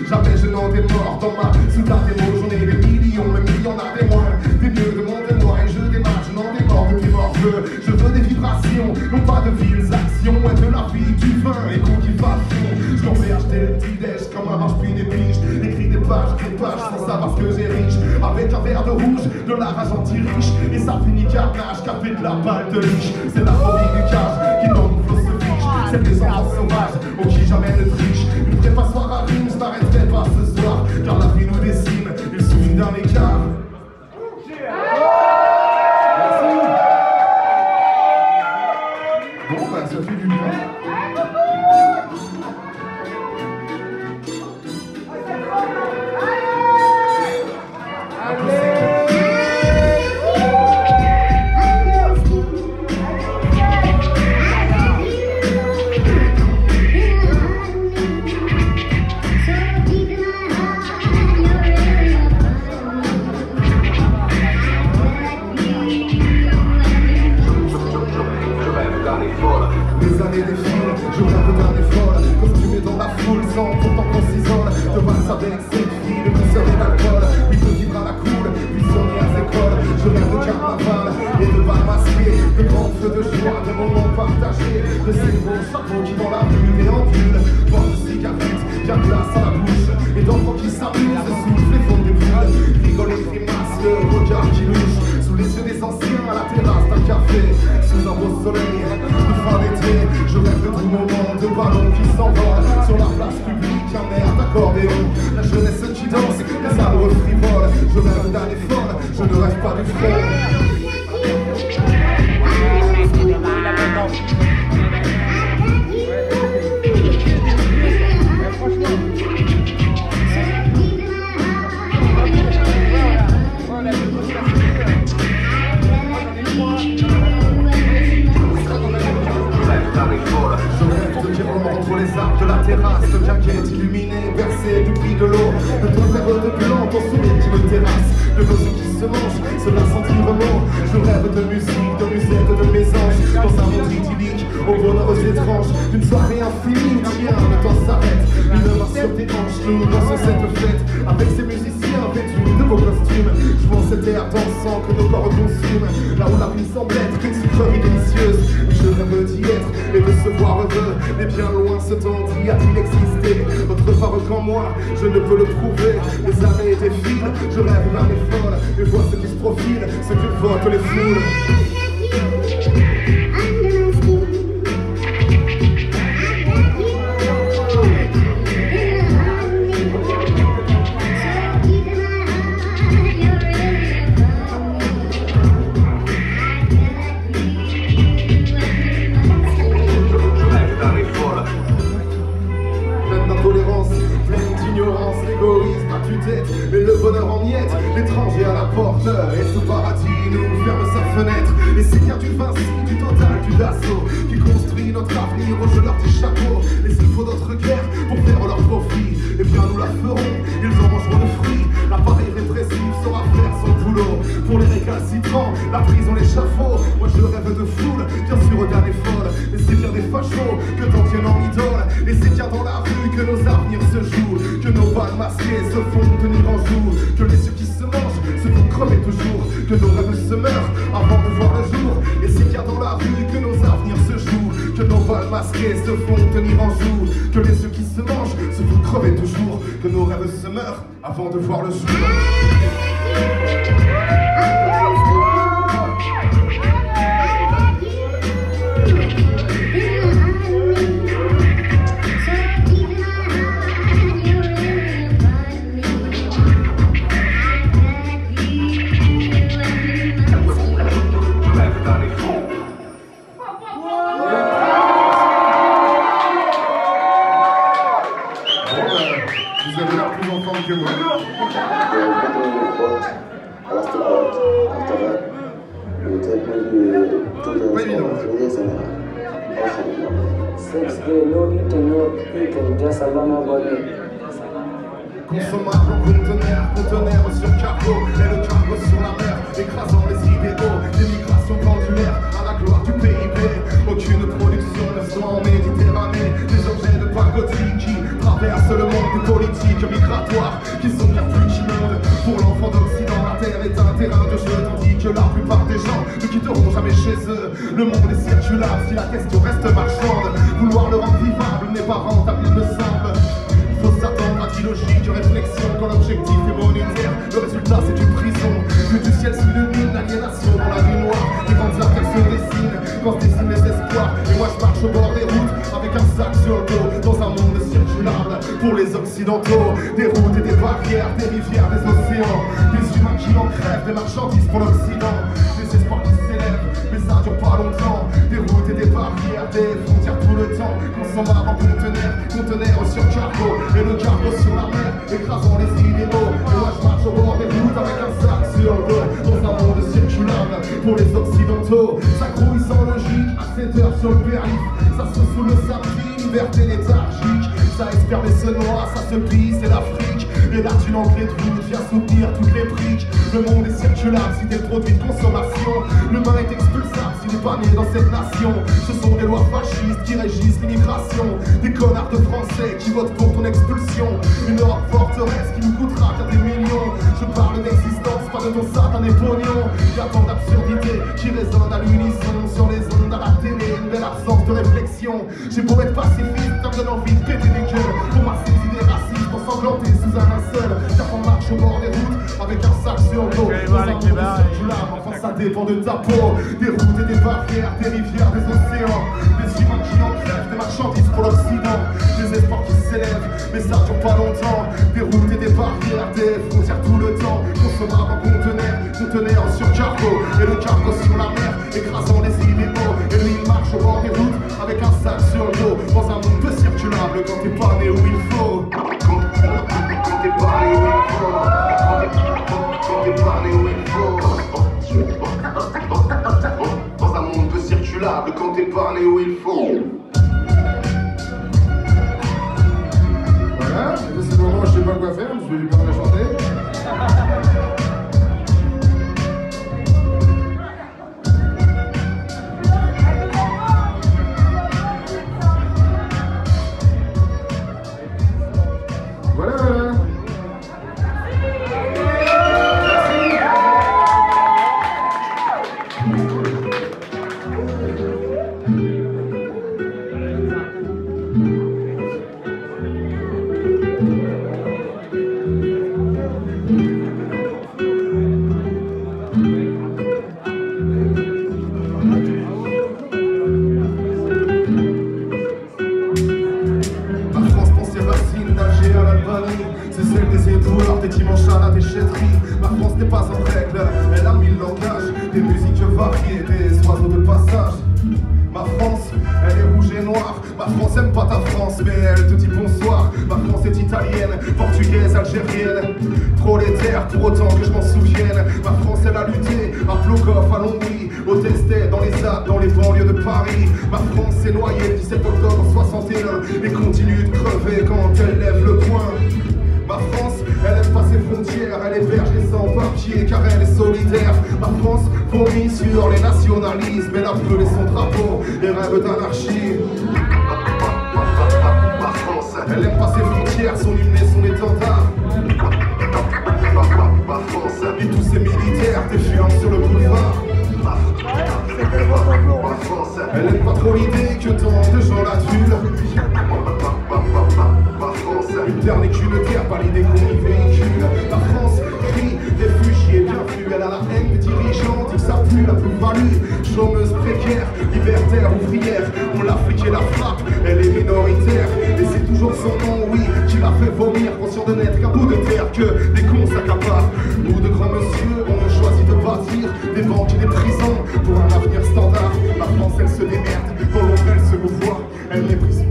Jamais je n'en démords dans ma citade des mots. J'en ai des millions, même il y en a des moins. Des mieux de mon témoin et je démarre, je n'en démords de tes morts. Je veux des vibrations, non pas de viles actions. Et de la vie, du vin et cultivation. Je t'en fais acheter le petit déj comme un marche puis des piges. Écris des pages sans savoir ce que j'ai riche. Avec un verre de rouge, de la rage anti-riche. Et ça finit carnage, café de la balle de liche. C'est la phobie du cage qui dans mon flot se fiche. C'est des enfants sauvages, au qui jamais ne triche. Une vraie passoire à rime, je n'arrêterai pas ce soir. Car la vie nous décime, il suffit d'un écart. Bon, bah, ça fait du bien. Les années défilent, je rêve d'un folle, costumé dans la foule sans pourtant qu'on s'isole. De valse avec cette fille, de douceur et d'alcool, puis de vivre à la cool, puis sonner à l'école. Je rêve de carnaval et de bal masqué, de grands feux de joie, de moments partagés, de ces beaux chapeaux qui dans la rue déambulent, portent de cigarettes, bien glace à la bouche, et d'enfants qui s'amusent, se soufflent et font des boules, rigolent et grimaces, le regard qui louche, sous les yeux des anciens à la terrasse d'un café, sous un beau soleil de fin d'été. Je rêve de tout moment, de ballons qui s'envolent sur la place publique, un air d'accordéon. La jeunesse qui danse, les arbres frivoles. Je rêve d'aller folle, je ne rêve pas du front. Entre les arbres de la terrasse, de quinquette illuminée, bercée du prix de l'eau, de ton verre de blanc, ton sourire qui me terrasse, de l'oiseau qui se mange, cela sentit vraiment. Je rêve de musique, de musette, de mésange, dans un monde idyllique, aux bonheurs étranges, d'une soirée infinie, tiens, le temps s'arrête, une main sur tes hanches, nous dansons cette fête, avec ces musiciens vêtus de beaux costumes, jouant cet air dansant que nos corps consument, là où la vie semble être une sucrerie délicieuse. Je rêve d'y être et de se voir heureux, mais bien loin ce temps d'y a-t-il existé autre part qu'en moi, je ne peux le prouver. Les années défilent, je rêve d'un effort, et vois ce qui se profile, ce que votent les foules. Mais le bonheur en miettes, l'étranger à la porte, et ce paradis nous ferme sa fenêtre. Et c'est bien du Vinci, du Total, du Dassault qui construit notre avenir au jeu de leur petit chapeau. Et s'il faut d'autres guerres pour faire leur profit, eh bien nous la ferons, ils en mangeront le fruit. L'appareil répressif saura faire son boulot. Pour les récalcitrants, la prison, l'échafaud. Moi je rêve de foule, bien sûr d'un folle. Et c'est bien des fachos que t'en tiennent en idole. Et c'est bien dans la rue que nos avenirs se jouent, que nos balles masquées se font tenir en joue, que les yeux qui se mangent se font crever toujours, que nos rêves se meurent avant de voir le jour. Et c'est bien dans la rue que nos avenirs se jouent, que nos balles masquées se font tenir en joue, que les yeux qui se mangent se font crever toujours, que nos rêves se meurent avant de voir le jour. Vous avez l'air plus en forme que moi. Pas évident. Consommable en conteneur sur cargo, et le cargo sur la mer, écrasant les idéaux, l'immigration pendulaire à la gloire du PIB. Aucune production ne soit en Méditerranée, des objets de pacotille qui traversent le monde des politiques. politiques migratoires qui sont bien plus qu'immondes. Pour l'enfant d'Occident, la terre est un terrain de jeu, tandis que la plupart des gens ne quitteront jamais chez eux. Le monde est circulable si la question reste marchande. Vouloir le rendre vivable n'est pas rentable, il me semble. Il faut s'attendre à trilogie de réflexion quand l'objectif est monétaire. Le résultat c'est une prison, que du ciel s'illumine, l'aliénation dans la nuit noire. Les grandes arcs elles se dessinent, quand se dessinent les espoirs. Et moi je marche au bord des routes avec un sac sur le dos, dans un monde circulable pour les occidentaux. Des routes et des barrières, des rivières, des océans, des humains qui en crèvent, des marchandises pour l'Occident. Des espoirs qui s'élèvent, mais ça dure pas longtemps. Des routes et des barrières, des frontières tout le temps. Consommable en conteneurs sur cargo, et le cargo sur la mer, écrasant les illégaux. Et moi je marche au bord des routes avec un sac sur le dos, dans un monde circulable pour les occidentaux. Ça grouille sans logique, à 7 heures sur le périph'. Ça se sous le samedi, liberté léthargique. Ça espère mais se noie, ça se plie, c'est l'Afrique. Et là tu l'entrée de route vient soutenir toutes les briques. Le monde est circulable si t'es produit de consommation. L'humain est expulsable s'il n'est pas né dans cette nation. Ce sont des lois fascistes qui régissent l'immigration. Des connards de Français qui votent pour ton expulsion. Une Europe forteresse qui nous coûtera qu'à des millions. Je parle d'existence, pas de ton satané pognon. Y'a tant d'absurdités qui résonnent à l'unisson sur les ondes à la télé, une belle absence de réflexion. J'ai beau être pacifiste, ça me donne envie de péter des gueules. Pour masser des idées racistes, pour sanglanter sous un linceul. Car on marche au bord des routes avec un sac sur le dos. Dans un monde circulable, enfin ça dépend de ta peau. Des routes et des barrières, des rivières, des océans. Des humains qui en crèvent, des marchandises pour l'Occident. Des espoirs qui s'élèvent, mais ça dure pas longtemps. Des routes et des barrières, des frontières tout le temps. Consommable en conteneurs sur cargo, et le cargo sur la mer, écrasant les illégaux. Et lui il marche au bord des routes avec un sac sur le dos, dans un monde peu circulable quand t'es pas né où il faut. Quand t'es pas né où il faut. Quand t'es pas né où il faut. Dans un monde peu circulable quand t'es pas né où il faut. Voilà, c'est le moment où je sais pas quoi faire, je vais lui permettre de chanter. C'est celle des éboueurs, des dimanches à la déchetterie. Ma France n'est pas en règle, elle a mille langages, des musiques variées, des oiseaux de passage. Ma France, elle est rouge et noire. Ma France aime pas ta France, mais elle te dit bonsoir. Ma France est italienne, portugaise, algérienne. Prolétaire, pour autant que je m'en souvienne. Ma France, elle a lutté à Plogoff, à Longwy, au Testet, dans les Alpes, dans les banlieues de Paris. Ma France s'est noyée le 17 octobre 61 et continue de crever quand elle lève le poing. Ma France, elle aime pas ses frontières, elle héberge les sans-papiers car elle est solidaire. Ma France vomit sur les nationalismes, elle a brûlé son drapeau et rêve d'anarchie. Ma France, elle aime pas ses frontières, son hymne et son étendard. Ma France, et tous ces militaires défilant sur le boulevard. Ma France, elle aime pas trop l'idée que tant de gens l'adulent. Ma France, une terre n'est qu'une terre, pas l'idée qu'on y véhicule. La France crie, réfugiés, bienvenue. Elle a la haine des dirigeants, dit que ça pue la plus-value. Chômeuse précaire, libertaire, ouvrière. On l'Afrique et la frappe, elle est minoritaire. Et c'est toujours son nom, oui, qui la fait vomir. Conscient de n'être qu'un bout de terre que des cons s'accaparent. Nous de grands messieurs, on a choisi de bâtir des banques et des prisons pour un avenir standard. La France, elle se démerde, dans l'ombre elle se mouvoie. Elle méprise,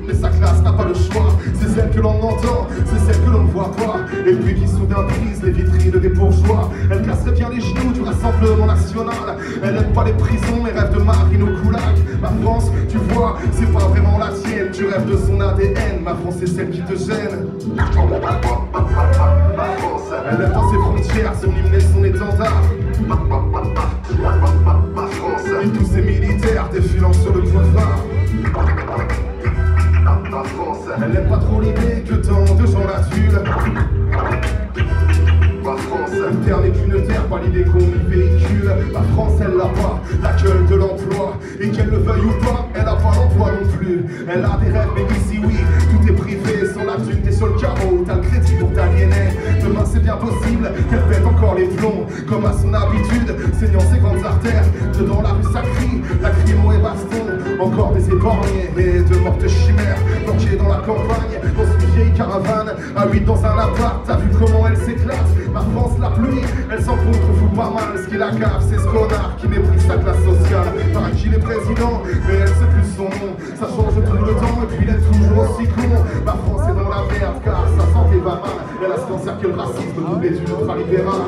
mais sa classe n'a pas le choix. C'est celle que l'on entend, c'est celle que l'on ne voit pas. Et puis qui soudain brise les vitrines des bourgeois. Elle casserait bien les genoux du Rassemblement National. Elle aime pas les prisons, mais rêve de Marine au goulag. Ma France, tu vois, c'est pas vraiment la tienne. Tu rêves de son ADN, ma France c'est celle qui te gêne. Ma France, elle aime pas ses frontières, son hymne et son étendard. Ma France, et tous ces militaires défilant sur le boulevard. Ma France, elle aime pas trop l'idée que tant de gens la tuent. l'idée qu'on y véhicule. La France, elle l'a pas, la gueule de l'emploi. Et qu'elle le veuille ou pas, elle a pas l'emploi non plus. Elle a des rêves, mais ici oui, tout est privé. Sans la thune, t'es sur le carreau, t'as le crédit pour t'aliéner. Demain c'est bien possible qu'elle pète encore les plombs. Comme à son habitude, saignant ses grandes artères. Dedans la rue ça crie, lacrymo et baston. Encore des épargnés et de mortes chimères. Planquées dans la campagne, dans une vieille caravane. À 8 dans un appart, t'as vu comment elle s'éclate. Ma France, la pluie, elle s'en contrefout pas mal. Ce qui la cave, c'est ce connard qui méprise sa classe sociale. Paraît qu'il est président, mais elle sait plus son nom. Ça change tout le temps et puis il est toujours aussi con. Ma France est dans la merde car sa santé va mal. Elle a ce cancer que le racisme doublé du ultra-libéral.